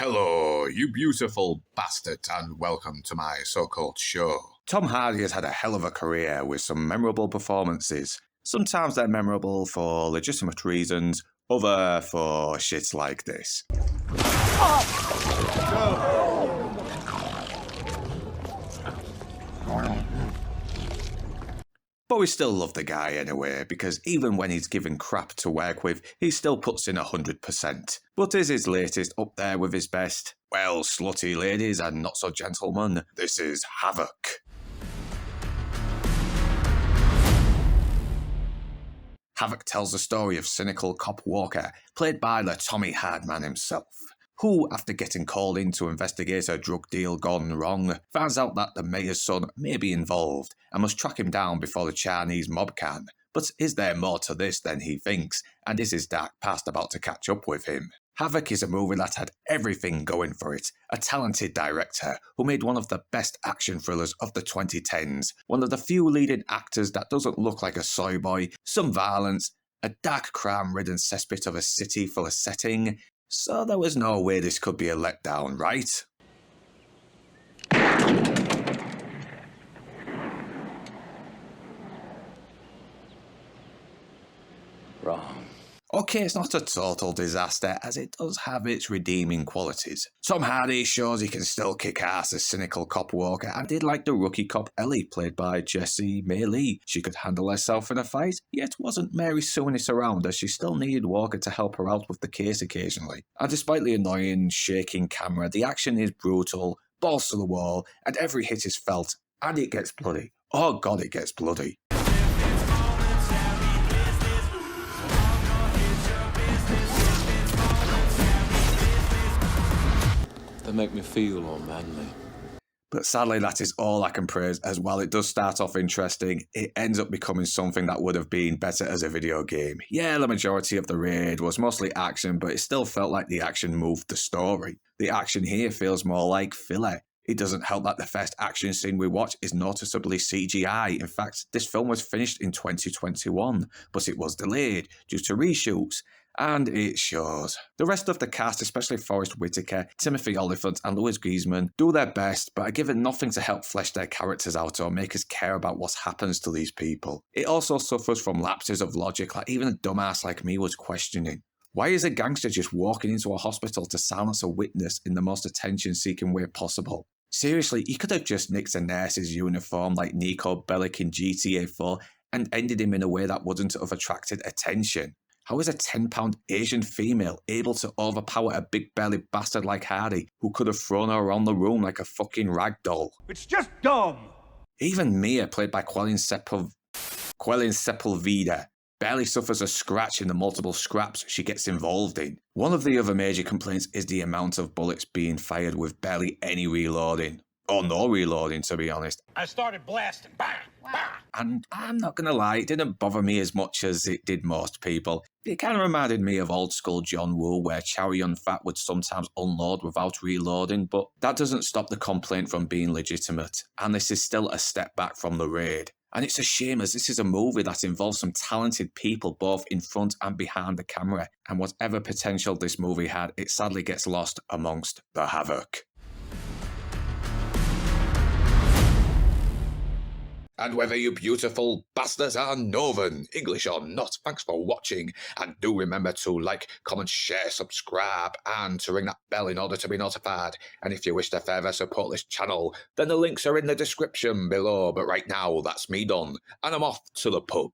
Hello, you beautiful bastard, and welcome to my so-called show. Tom Hardy has had a hell of a career with some memorable performances. Sometimes they're memorable for legitimate reasons, other for shit like this. But we still love the guy anyway, because even when he's given crap to work with, he still puts in 100%. But is his latest up there with his best? Well, slutty ladies and not so gentlemen, this is Havoc. Havoc tells the story of cynical cop Walker, played by the Tommy Hardman himself, who, after getting called in to investigate a drug deal gone wrong, finds out that the mayor's son may be involved and must track him down before the Chinese mob can. But is there more to this than he thinks, and is his dark past about to catch up with him? Havoc is a movie that had everything going for it. A talented director who made one of the best action thrillers of the 2010s, one of the few leading actors that doesn't look like a soy boy, some violence, a dark crime-ridden cesspit of a city full of setting. So there was no way this could be a letdown, right? Wrong. Okay, it's not a total disaster, as it does have its redeeming qualities. Tom Hardy shows he can still kick ass as cynical cop Walker, and did like the rookie cop Earle, played by Jessie May Lee. She could handle herself in a fight, yet wasn't Mary Soonis around, as she still needed Walker to help her out with the case occasionally. And despite the annoying, shaking camera, the action is brutal, balls to the wall, and every hit is felt, and it gets bloody. Oh god, it gets bloody. They make me feel unmanly. But sadly, that is all I can praise, as while it does start off interesting, it ends up becoming something that would have been better as a video game. Yeah, the majority of the raid was mostly action, but it still felt like the action moved the story. The action here feels more like filler. It doesn't help that the first action scene we watch is noticeably CGI. In fact, this film was finished in 2021, but it was delayed due to reshoots. And it shows. The rest of the cast, especially Forrest Whitaker, Timothy Olyphant and Louis Griezmann, do their best but are given nothing to help flesh their characters out or make us care about what happens to these people. It also suffers from lapses of logic like even a dumbass like me was questioning. Why is a gangster just walking into a hospital to silence a witness in the most attention-seeking way possible? Seriously, he could have just nicked a nurse's uniform like Nico Bellic in GTA 4 and ended him in a way that wouldn't have attracted attention. How is a 10-pound Asian female able to overpower a big-bellied bastard like Hardy, who could have thrown her around the room like a fucking rag doll? It's just dumb! Even Mia, played by Quellin Sepulveda, barely suffers a scratch in the multiple scraps she gets involved in. One of the other major complaints is the amount of bullets being fired with barely any reloading. Or no reloading, to be honest. I started blasting. Bang! Bang! And I'm not gonna lie, it didn't bother me as much as it did most people. It kind of reminded me of old school John Woo, where Chow Yun-fat would sometimes unload without reloading, but that doesn't stop the complaint from being legitimate, and this is still a step back from the raid. And it's a shame, as this is a movie that involves some talented people both in front and behind the camera, and whatever potential this movie had, it sadly gets lost amongst the havoc. And whether you beautiful bastards are Northern, English or not, thanks for watching. And do remember to like, comment, share, subscribe, and to ring that bell in order to be notified. And if you wish to further support this channel, then the links are in the description below. But right now, that's me done, and I'm off to the pub.